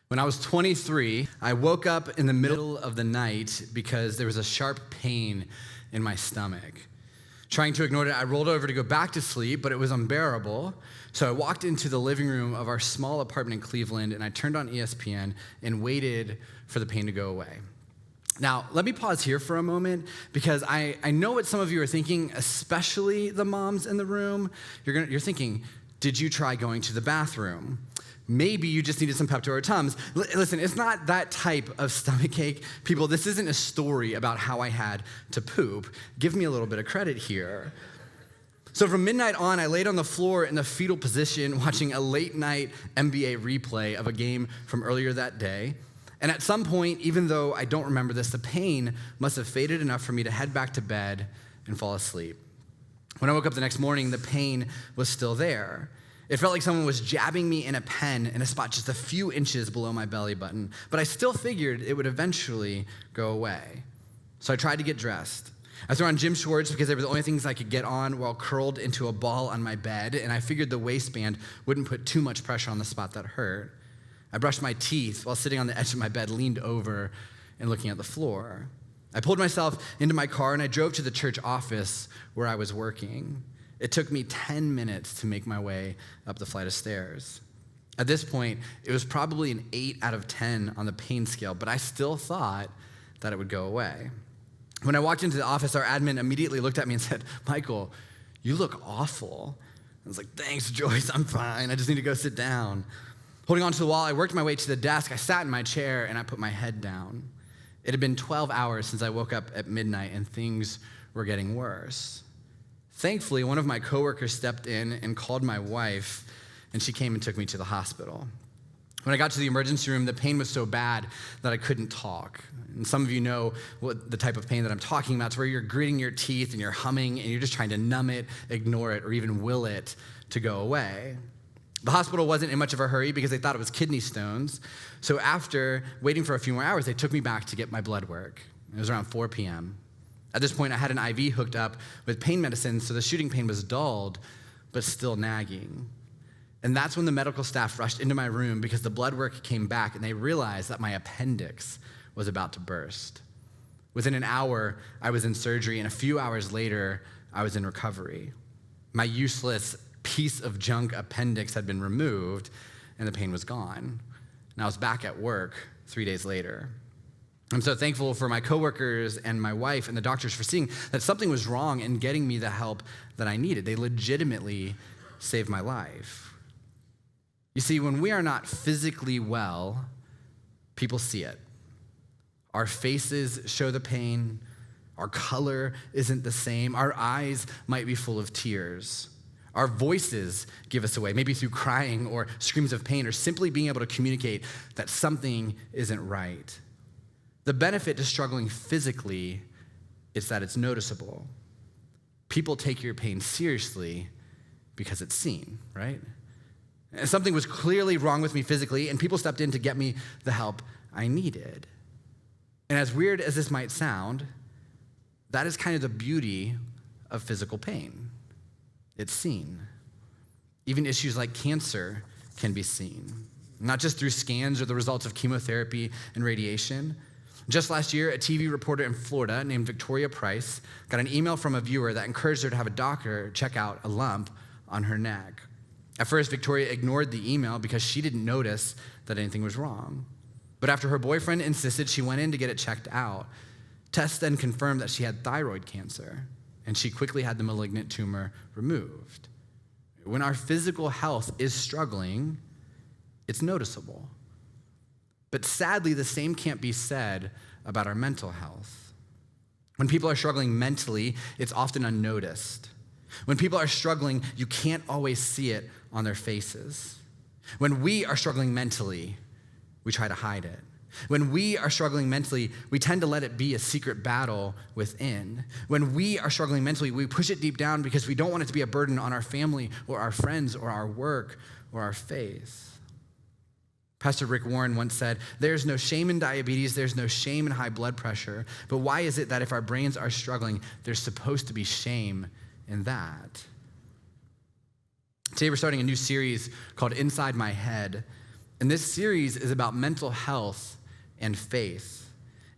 When I was 23, I woke up in the middle of the night because there was a sharp pain in my stomach. Trying to ignore it, I rolled over to go back to sleep, but it was unbearable. So I walked into the living room of our small apartment in Cleveland, and I turned on ESPN and waited for the pain to go away. Now, let me pause here for a moment because I know what some of you are thinking, especially the moms in the room. You're thinking, did you try going to the bathroom? Maybe you just needed some Pepto or Tums. Listen, it's not that type of stomachache. People, this isn't a story about how I had to poop. Give me a little bit of credit here. So from midnight on, I laid on the floor in the fetal position watching a late night NBA replay of a game from earlier that day. And at some point, even though I don't remember this, the pain must have faded enough for me to head back to bed and fall asleep. When I woke up the next morning, the pain was still there. It felt like someone was jabbing me in a pen in a spot just a few inches below my belly button, but I still figured it would eventually go away. So I tried to get dressed. I threw on gym shorts because they were the only things I could get on while curled into a ball on my bed, and I figured the waistband wouldn't put too much pressure on the spot that hurt. I brushed my teeth while sitting on the edge of my bed, leaned over and looking at the floor. I pulled myself into my car and I drove to the church office where I was working. It took me 10 minutes to make my way up the flight of stairs. At this point, it was probably an 8 out of 10 on the pain scale, but I still thought that it would go away. When I walked into the office, our admin immediately looked at me and said, "Michael, you look awful." I was like, "Thanks, Joyce, I'm fine. I just need to go sit down." Holding onto the wall, I worked my way to the desk. I sat in my chair and I put my head down. It had been 12 hours since I woke up at midnight and things were getting worse. Thankfully, one of my coworkers stepped in and called my wife, and she came and took me to the hospital. When I got to the emergency room, the pain was so bad that I couldn't talk. And some of you know what the type of pain that I'm talking about. It's where you're gritting your teeth and you're humming and you're just trying to numb it, ignore it, or even will it to go away. The hospital wasn't in much of a hurry because they thought it was kidney stones. So after waiting for a few more hours, they took me back to get my blood work. It was around 4 p.m. At this point, I had an IV hooked up with pain medicine, so the shooting pain was dulled, but still nagging. And that's when the medical staff rushed into my room because the blood work came back and they realized that my appendix was about to burst. Within an hour, I was in surgery, and a few hours later, I was in recovery. My useless piece of junk appendix had been removed, and the pain was gone. And I was back at work 3 days later. I'm so thankful for my coworkers and my wife and the doctors for seeing that something was wrong and getting me the help that I needed. They legitimately saved my life. You see, when we are not physically well, people see it. Our faces show the pain. Our color isn't the same. Our eyes might be full of tears. Our voices give us away, maybe through crying or screams of pain or simply being able to communicate that something isn't right. The benefit to struggling physically is that it's noticeable. People take your pain seriously because it's seen, right? And something was clearly wrong with me physically, and people stepped in to get me the help I needed. And as weird as this might sound, that is kind of the beauty of physical pain. It's seen. Even issues like cancer can be seen, not just through scans or the results of chemotherapy and radiation. Just last year, a TV reporter in Florida named Victoria Price got an email from a viewer that encouraged her to have a doctor check out a lump on her neck. At first, Victoria ignored the email because she didn't notice that anything was wrong. But after her boyfriend insisted, she went in to get it checked out. Tests then confirmed that she had thyroid cancer, and she quickly had the malignant tumor removed. When our physical health is struggling, it's noticeable. But sadly, the same can't be said about our mental health. When people are struggling mentally, it's often unnoticed. When people are struggling, you can't always see it on their faces. When we are struggling mentally, we try to hide it. When we are struggling mentally, we tend to let it be a secret battle within. When we are struggling mentally, we push it deep down because we don't want it to be a burden on our family or our friends or our work or our faith. Pastor Rick Warren once said, "There's no shame in diabetes, there's no shame in high blood pressure, but why is it that if our brains are struggling, there's supposed to be shame in that?" Today we're starting a new series called Inside My Head, And this series is about mental health and faith.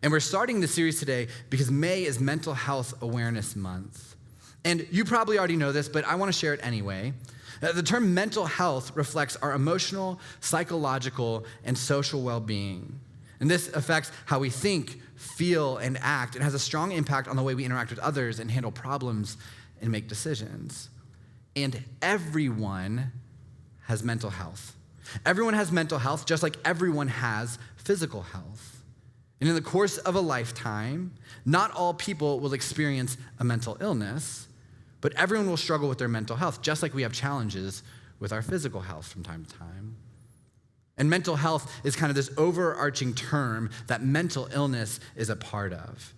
And we're starting the series today because May is Mental Health Awareness Month. And you probably already know this, but I want to share it anyway. The term mental health reflects our emotional, psychological, and social well-being. And this affects how we think, feel, and act. It has a strong impact on the way we interact with others and handle problems and make decisions. And everyone has mental health. Everyone has mental health, just like everyone has physical health. And in the course of a lifetime, not all people will experience a mental illness, but everyone will struggle with their mental health, just like we have challenges with our physical health from time to time. And mental health is kind of this overarching term that mental illness is a part of.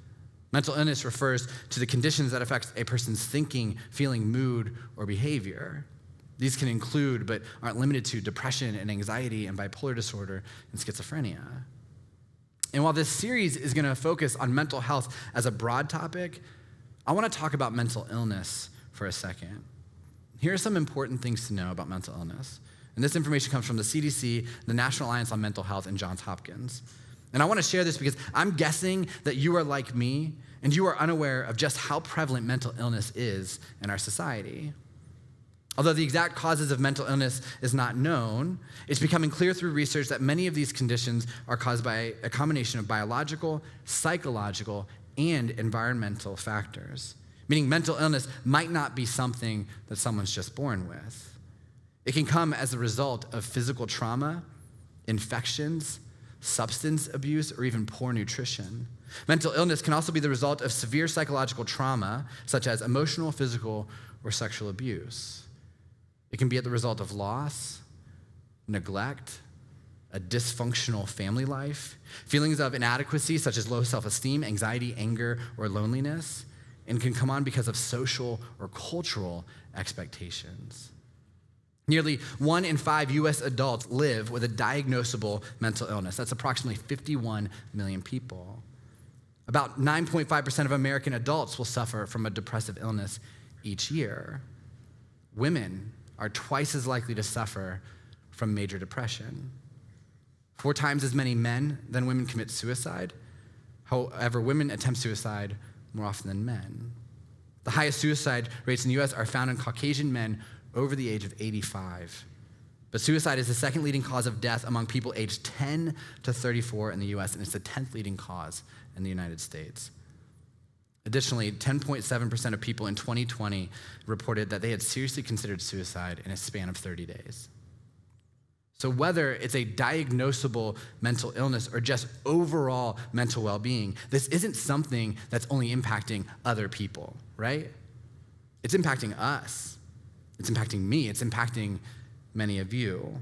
Mental illness refers to the conditions that affect a person's thinking, feeling, mood, or behavior. These can include, but aren't limited to, depression and anxiety and bipolar disorder and schizophrenia. And while this series is going to focus on mental health as a broad topic, I want to talk about mental illness for a second. Here are some important things to know about mental illness. And this information comes from the CDC, the National Alliance on Mental Health, and Johns Hopkins. And I want to share this because I'm guessing that you are like me and you are unaware of just how prevalent mental illness is in our society. Although the exact causes of mental illness is not known, it's becoming clear through research that many of these conditions are caused by a combination of biological, psychological, and environmental factors. Meaning mental illness might not be something that someone's just born with. It can come as a result of physical trauma, infections, substance abuse, or even poor nutrition. Mental illness can also be the result of severe psychological trauma, such as emotional, physical, or sexual abuse. It can be at the result of loss, neglect, a dysfunctional family life, feelings of inadequacy such as low self-esteem, anxiety, anger, or loneliness, and can come on because of social or cultural expectations. Nearly 1 in 5 U.S. adults live with a diagnosable mental illness. That's approximately 51 million people. About 9.5% of American adults will suffer from a depressive illness each year. Women are twice as likely to suffer from major depression. 4 times as many men than women commit suicide. However, women attempt suicide more often than men. The highest suicide rates in the U.S. are found in Caucasian men over the age of 85. But suicide is the second leading cause of death among people aged 10 to 34 in the U.S., and it's the 10th leading cause in the United States. Additionally, 10.7% of people in 2020 reported that they had seriously considered suicide in a span of 30 days. So whether it's a diagnosable mental illness or just overall mental well-being, this isn't something that's only impacting other people, right? It's impacting us. It's impacting me. It's impacting many of you.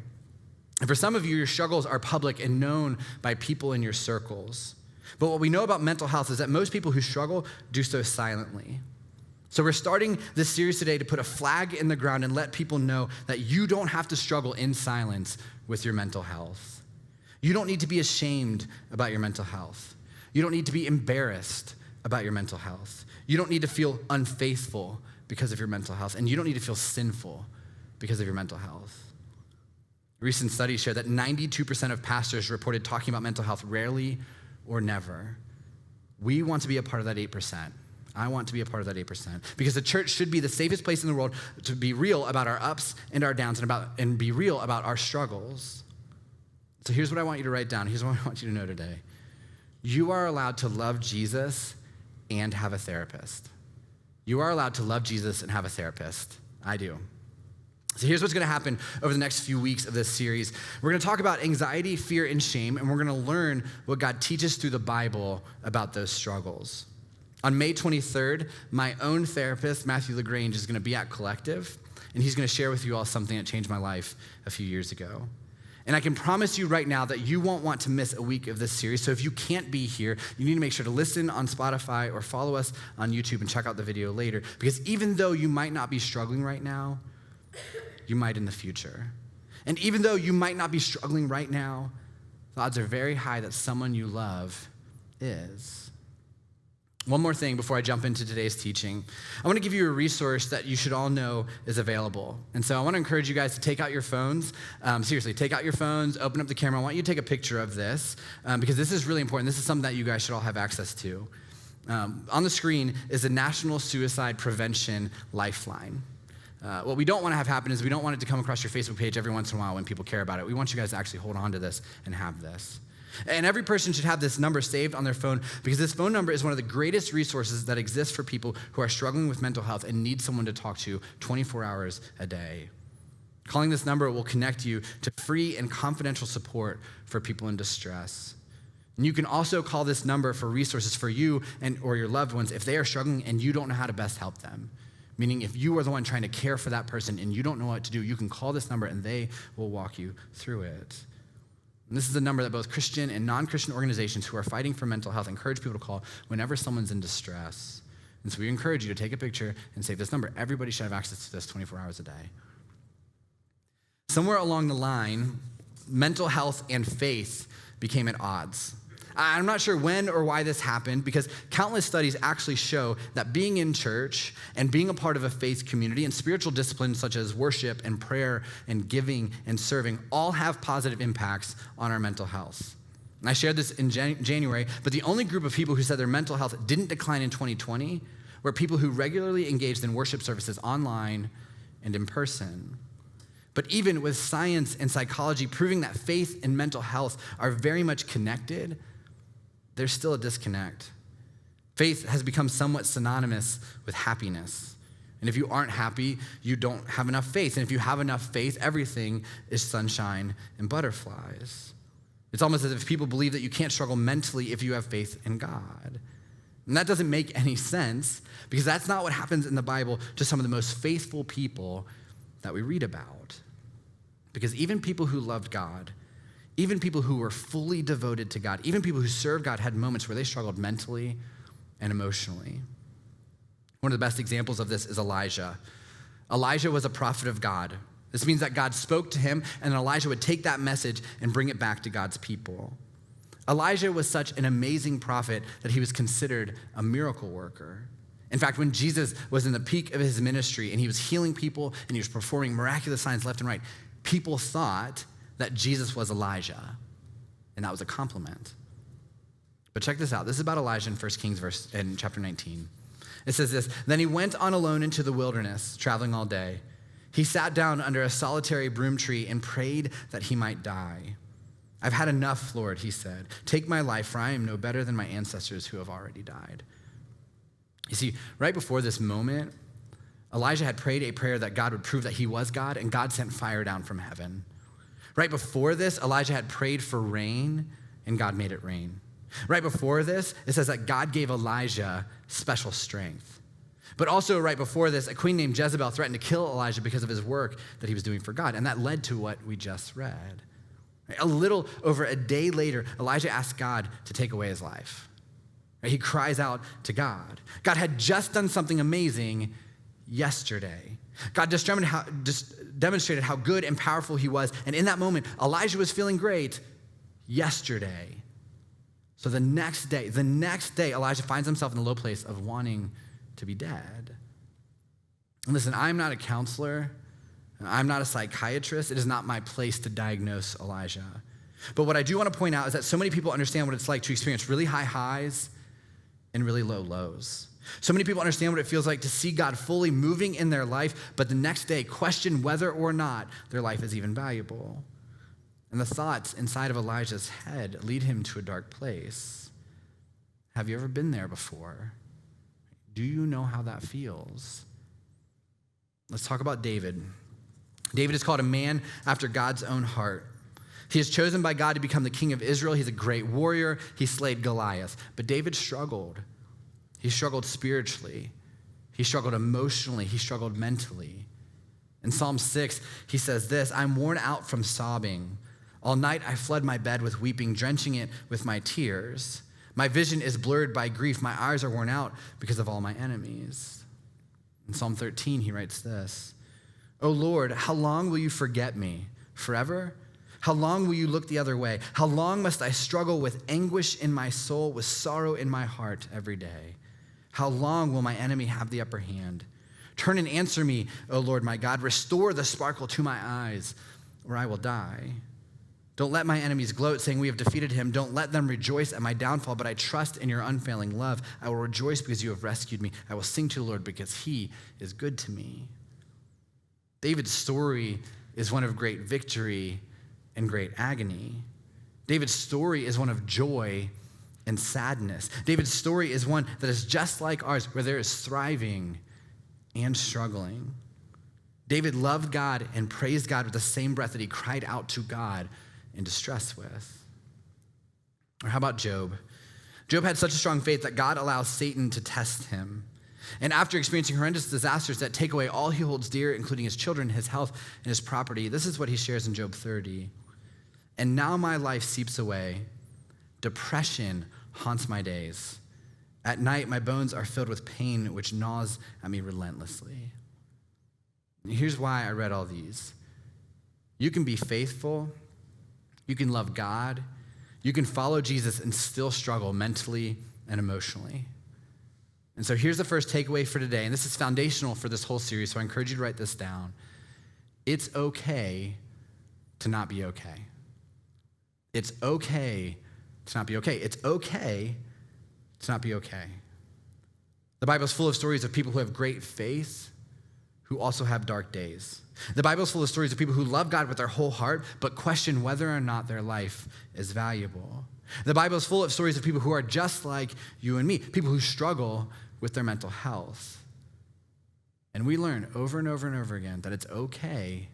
And for some of you, your struggles are public and known by people in your circles. But what we know about mental health is that most people who struggle do so silently. So we're starting this series today to put a flag in the ground and let people know that you don't have to struggle in silence with your mental health. You don't need to be ashamed about your mental health. You don't need to be embarrassed about your mental health. You don't need to feel unfaithful because of your mental health, and you don't need to feel sinful because of your mental health. Recent studies share that 92% of pastors reported talking about mental health rarely or never. We want to be a part of that 8%. I want to be a part of that 8% because the church should be the safest place in the world to be real about our ups and our downs and be real about our struggles. So here's what I want you to write down. Here's what I want you to know today. You are allowed to love Jesus and have a therapist. You are allowed to love Jesus and have a therapist. I do. So here's what's going to happen over the next few weeks of this series. We're going to talk about anxiety, fear, and shame, and we're going to learn what God teaches through the Bible about those struggles. On May 23rd, my own therapist, Matthew LaGrange, is going to be at Collective, and he's going to share with you all something that changed my life a few years ago. And I can promise you right now that you won't want to miss a week of this series. So if you can't be here, you need to make sure to listen on Spotify or follow us on YouTube and check out the video later. Because even though you might not be struggling right now, you might in the future. And even though you might not be struggling right now, the odds are very high that someone you love is. One more thing before I jump into today's teaching. I want to give you a resource that you should all know is available. And so I want to encourage you guys to take out your phones. Seriously, take out your phones, open up the camera. I want you to take a picture of this because this is really important. This is something that you guys should all have access to. On the screen is the National Suicide Prevention Lifeline. What we don't want to have happen is we don't want it to come across your Facebook page every once in a while when people care about it. We want you guys to actually hold on to this and have this. And every person should have this number saved on their phone because this phone number is one of the greatest resources that exists for people who are struggling with mental health and need someone to talk to 24 hours a day. Calling this number will connect you to free and confidential support for people in distress. And you can also call this number for resources for you or your loved ones if they are struggling and you don't know how to best help them. Meaning if you are the one trying to care for that person and you don't know what to do, you can call this number and they will walk you through it. And this is a number that both Christian and non-Christian organizations who are fighting for mental health encourage people to call whenever someone's in distress. And so we encourage you to take a picture and save this number. Everybody should have access to this 24 hours a day. Somewhere along the line, mental health and faith became at odds. I'm not sure when or why this happened because countless studies actually show that being in church and being a part of a faith community and spiritual disciplines such as worship and prayer and giving and serving all have positive impacts on our mental health. And I shared this in January, but the only group of people who said their mental health didn't decline in 2020 were people who regularly engaged in worship services online and in person. But even with science and psychology proving that faith and mental health are very much connected, there's still a disconnect. Faith has become somewhat synonymous with happiness. And if you aren't happy, you don't have enough faith. And if you have enough faith, everything is sunshine and butterflies. It's almost as if people believe that you can't struggle mentally if you have faith in God. And that doesn't make any sense because that's not what happens in the Bible to some of the most faithful people that we read about. Because even people who loved God, even people who were fully devoted to God, even people who served God had moments where they struggled mentally and emotionally. One of the best examples of this is Elijah. Elijah was a prophet of God. This means that God spoke to him, and Elijah would take that message and bring it back to God's people. Elijah was such an amazing prophet that he was considered a miracle worker. In fact, when Jesus was in the peak of his ministry and he was healing people and he was performing miraculous signs left and right, people thought that Jesus was Elijah, and that was a compliment. But check this out. This is about Elijah in 1 Kings in chapter 19. It says this, "Then he went on alone into the wilderness, traveling all day. He sat down under a solitary broom tree and prayed that he might die. 'I've had enough, Lord,' he said. 'Take my life, for I am no better than my ancestors who have already died.'" You see, right before this moment, Elijah had prayed a prayer that God would prove that he was God, and God sent fire down from heaven. Right before this, Elijah had prayed for rain, and God made it rain. Right before this, it says that God gave Elijah special strength. But also right before this, a queen named Jezebel threatened to kill Elijah because of his work that he was doing for God, and that led to what we just read. A little over a day later, Elijah asked God to take away his life. He cries out to God. God had just done something amazing yesterday. God just demonstrated how good and powerful he was. And in that moment, Elijah was feeling great yesterday. So the next day, Elijah finds himself in the low place of wanting to be dead. And listen, I'm not a counselor. I'm not a psychiatrist. It is not my place to diagnose Elijah. But what I do want to point out is that so many people understand what it's like to experience really high highs and really low lows. So many people understand what it feels like to see God fully moving in their life, but the next day question whether or not their life is even valuable. And the thoughts inside of Elijah's head lead him to a dark place. Have you ever been there before? Do you know how that feels? Let's talk about David. David is called a man after God's own heart. He is chosen by God to become the king of Israel. He's a great warrior. He slayed Goliath. But David struggled. He struggled spiritually. He struggled emotionally. He struggled mentally. In Psalm 6, he says this, "I'm worn out from sobbing. All night I flood my bed with weeping, drenching it with my tears. My vision is blurred by grief. My eyes are worn out because of all my enemies." In Psalm 13, he writes this, "O Lord, how long will you forget me? Forever? How long will you look the other way? How long must I struggle with anguish in my soul, with sorrow in my heart every day? How long will my enemy have the upper hand? Turn and answer me, O Lord my God. Restore the sparkle to my eyes, or I will die. Don't let my enemies gloat, saying we have defeated him. Don't let them rejoice at my downfall, but I trust in your unfailing love. I will rejoice because you have rescued me. I will sing to the Lord because he is good to me. David's story is one of great victory and great agony. David's story is one of joy and sadness. David's story is one that is just like ours, where there is thriving and struggling. David loved God and praised God with the same breath that he cried out to God in distress with. Or how about Job? Job had such a strong faith that God allows Satan to test him. And after experiencing horrendous disasters that take away all he holds dear, including his children, his health, and his property, this is what he shares in Job 30. And now my life seeps away. Depression haunts my days. At night, my bones are filled with pain, which gnaws at me relentlessly. And here's why I read all these. You can be faithful. You can love God. You can follow Jesus and still struggle mentally and emotionally. And so here's the first takeaway for today, and this is foundational for this whole series, so I encourage you to write this down. It's okay to not be okay. It's okay to not be okay. It's okay to not be okay. The Bible is full of stories of people who have great faith, who also have dark days. The Bible is full of stories of people who love God with their whole heart, but question whether or not their life is valuable. The Bible is full of stories of people who are just like you and me, people who struggle with their mental health. And we learn over and over and over again that it's okay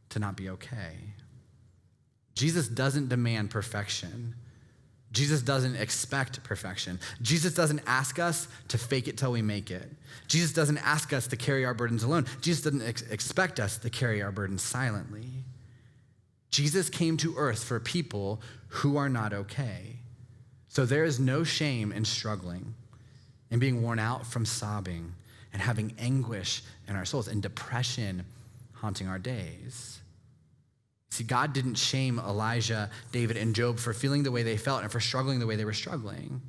to not be okay. Jesus doesn't demand perfection. Jesus doesn't expect perfection. Jesus doesn't ask us to fake it till we make it. Jesus doesn't ask us to carry our burdens alone. Jesus doesn't expect us to carry our burdens silently. Jesus came to earth for people who are not okay. So there is no shame in struggling and being worn out from sobbing and having anguish in our souls and depression haunting our days. See, God didn't shame Elijah, David, and Job for feeling the way they felt and for struggling the way they were struggling.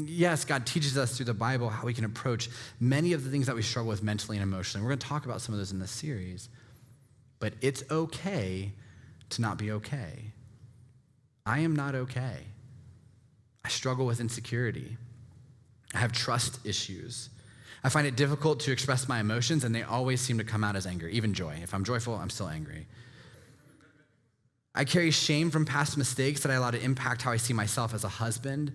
Yes, God teaches us through the Bible how we can approach many of the things that we struggle with mentally and emotionally. We're going to talk about some of those in this series. But it's okay to not be okay. I am not okay. I struggle with insecurity. I have trust issues. I find it difficult to express my emotions, and they always seem to come out as anger, even joy. If I'm joyful, I'm still angry. I carry shame from past mistakes that I allow to impact how I see myself as a husband,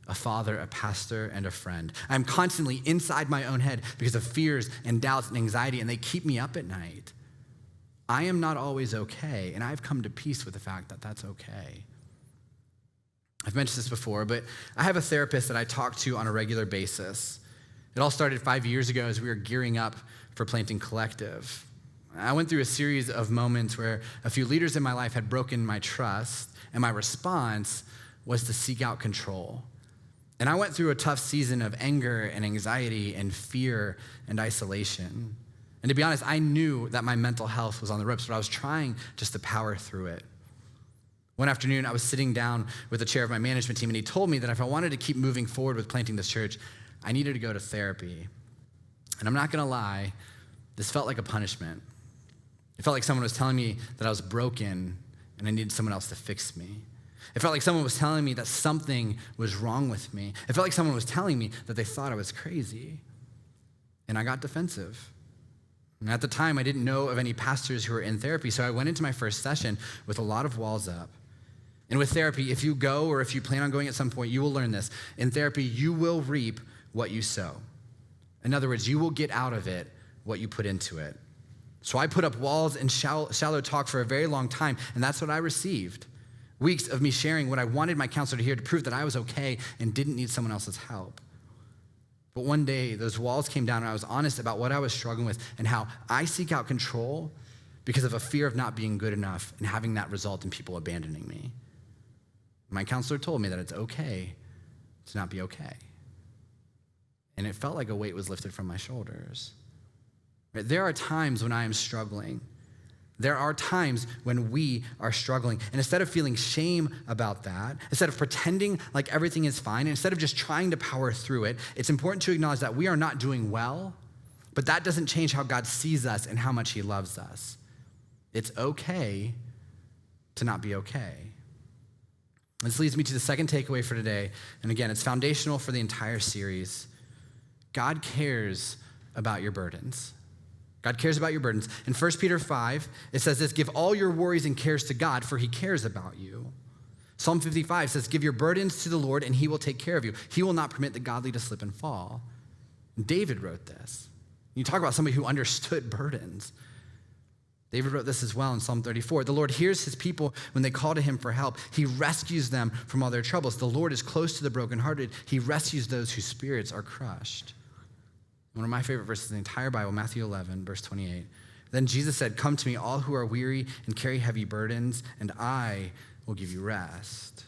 a father, a pastor, and a friend. I'm constantly inside my own head because of fears and doubts and anxiety, and they keep me up at night. I am not always okay, and I've come to peace with the fact that that's okay. I've mentioned this before, but I have a therapist that I talk to on a regular basis. It all started 5 years ago as we were gearing up for Planting Collective. I went through a series of moments where a few leaders in my life had broken my trust, and my response was to seek out control. And I went through a tough season of anger and anxiety and fear and isolation. And to be honest, I knew that my mental health was on the ropes, but I was trying just to power through it. One afternoon, I was sitting down with the chair of my management team, and he told me that if I wanted to keep moving forward with planting this church, I needed to go to therapy. And I'm not gonna lie, this felt like a punishment. It felt like someone was telling me that I was broken and I needed someone else to fix me. It felt like someone was telling me that something was wrong with me. It felt like someone was telling me that they thought I was crazy. And I got defensive. And at the time, I didn't know of any pastors who were in therapy, so I went into my first session with a lot of walls up. And with therapy, if you go or if you plan on going at some point, you will learn this. In therapy, you will reap what you sow. In other words, you will get out of it what you put into it. So I put up walls and shallow talk for a very long time, and that's what I received. Weeks of me sharing what I wanted my counselor to hear to prove that I was okay and didn't need someone else's help. But one day, those walls came down, and I was honest about what I was struggling with and how I seek out control because of a fear of not being good enough and having that result in people abandoning me. My counselor told me that it's okay to not be okay. And it felt like a weight was lifted from my shoulders. There are times when I am struggling There are times when we are struggling. And instead of feeling shame about that, instead of pretending like everything is fine, instead of just trying to power through it, it's important to acknowledge that we are not doing well, but that doesn't change how God sees us and how much he loves us. It's okay to not be okay. This leads me to the second takeaway for today. And again, it's foundational for the entire series. God cares about your burdens. God cares about your burdens. In 1 Peter 5, it says this, give all your worries and cares to God, for he cares about you. Psalm 55 says, give your burdens to the Lord, and he will take care of you. He will not permit the godly to slip and fall. David wrote this. You talk about somebody who understood burdens. David wrote this as well in Psalm 34. The Lord hears his people when they call to him for help. He rescues them from all their troubles. The Lord is close to the brokenhearted. He rescues those whose spirits are crushed. One of my favorite verses in the entire Bible, Matthew 11, verse 28. Then Jesus said, come to me, all who are weary and carry heavy burdens, and I will give you rest.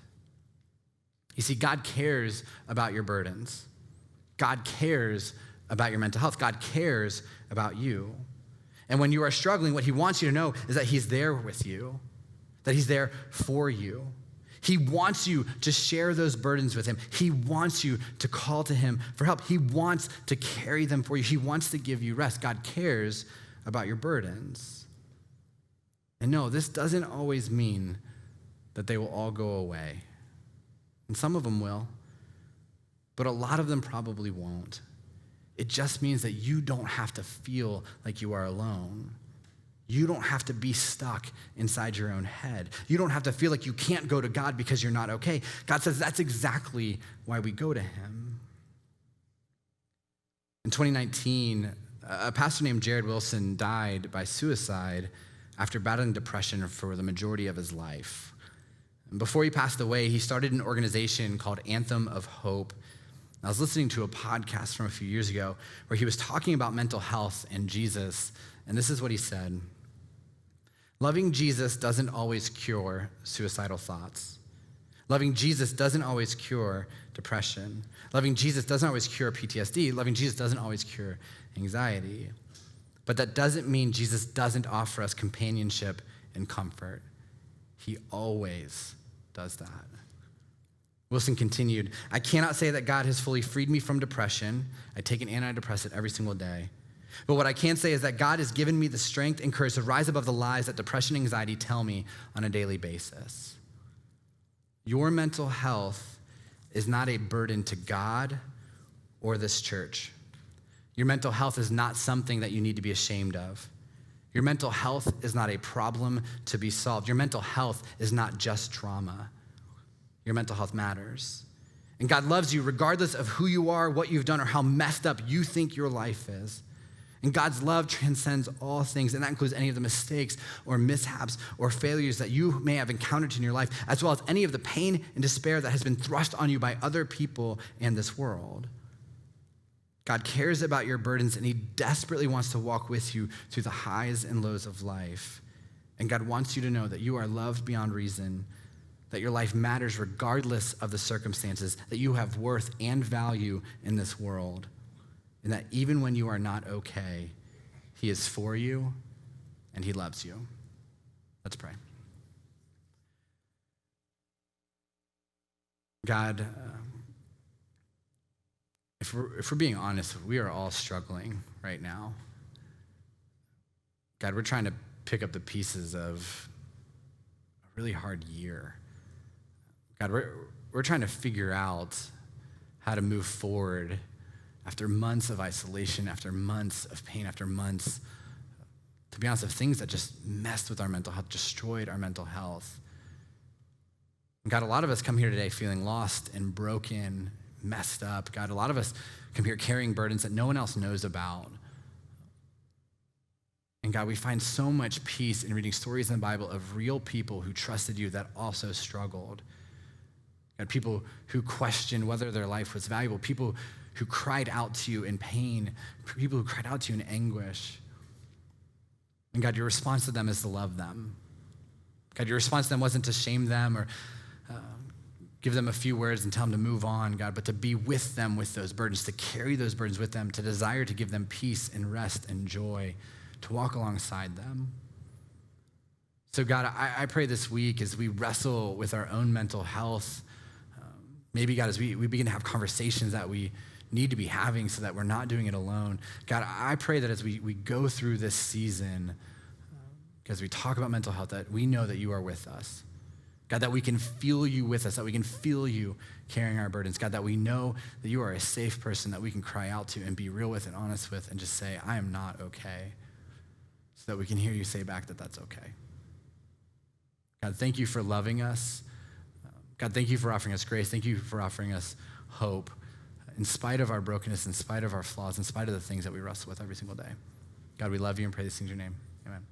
You see, God cares about your burdens. God cares about your mental health. God cares about you. And when you are struggling, what he wants you to know is that he's there with you, that he's there for you. He wants you to share those burdens with him. He wants you to call to him for help. He wants to carry them for you. He wants to give you rest. God cares about your burdens. And no, this doesn't always mean that they will all go away. And some of them will, but a lot of them probably won't. It just means that you don't have to feel like you are alone. You don't have to be stuck inside your own head. You don't have to feel like you can't go to God because you're not okay. God says that's exactly why we go to him. In 2019, a pastor named Jared Wilson died by suicide after battling depression for the majority of his life. And before he passed away, he started an organization called Anthem of Hope. I was listening to a podcast from a few years ago where he was talking about mental health and Jesus, and this is what he said. Loving Jesus doesn't always cure suicidal thoughts. Loving Jesus doesn't always cure depression. Loving Jesus doesn't always cure PTSD. Loving Jesus doesn't always cure anxiety. But that doesn't mean Jesus doesn't offer us companionship and comfort. He always does that. Wilson continued, I cannot say that God has fully freed me from depression. I take an antidepressant every single day. But what I can say is that God has given me the strength and courage to rise above the lies that depression and anxiety tell me on a daily basis. Your mental health is not a burden to God or this church. Your mental health is not something that you need to be ashamed of. Your mental health is not a problem to be solved. Your mental health is not just trauma. Your mental health matters. And God loves you regardless of who you are, what you've done, or how messed up you think your life is. And God's love transcends all things, and that includes any of the mistakes or mishaps or failures that you may have encountered in your life, as well as any of the pain and despair that has been thrust on you by other people and this world. God cares about your burdens, and he desperately wants to walk with you through the highs and lows of life. And God wants you to know that you are loved beyond reason, that your life matters regardless of the circumstances, that you have worth and value in this world, and that even when you are not okay, he is for you and he loves you. Let's pray. God, if we're being honest, we are all struggling right now. God, we're trying to pick up the pieces of a really hard year. God, we're trying to figure out how to move forward after months of isolation, after months of pain, after months, to be honest, of things that just messed with our mental health, destroyed our mental health. And God, a lot of us come here today feeling lost and broken, messed up. God, a lot of us come here carrying burdens that no one else knows about. And God, we find so much peace in reading stories in the Bible of real people who trusted you that also struggled. God, people who questioned whether their life was valuable, people who cried out to you in pain, people who cried out to you in anguish. And God, your response to them is to love them. God, your response to them wasn't to shame them or give them a few words and tell them to move on, God, but to be with them with those burdens, to carry those burdens with them, to desire to give them peace and rest and joy, to walk alongside them. So God, I pray this week as we wrestle with our own mental health, maybe God, as we begin to have conversations that we need to be having so that we're not doing it alone. God, I pray that as we go through this season, as we talk about mental health, that we know that you are with us. God, that we can feel you with us, that we can feel you carrying our burdens. God, that we know that you are a safe person that we can cry out to and be real with and honest with and just say, I am not okay, so that we can hear you say back that that's okay. God, thank you for loving us. God, thank you for offering us grace. Thank you for offering us hope in spite of our brokenness, in spite of our flaws, in spite of the things that we wrestle with every single day. God, we love you and pray these things in your name. Amen.